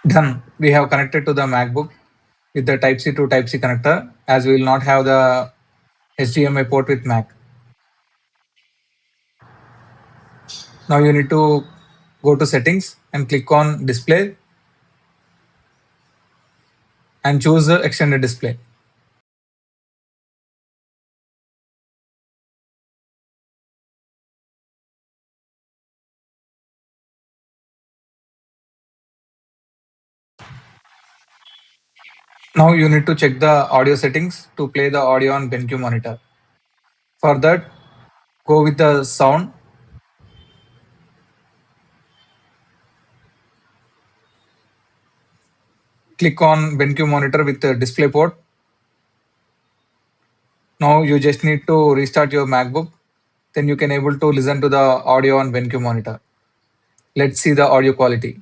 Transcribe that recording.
Done. We have connected to the MacBook with the Type-C to Type-C connector, as we will not have the HDMI port with Mac. Now you need to go to settings and click on display and choose the extended display. Now you need to check the audio settings to play the audio on BenQ monitor. For that, go with the sound. Click on BenQ monitor with the display port. Now you just need to restart your MacBook. Then you can able to listen to the audio on BenQ monitor. Let's see the audio quality.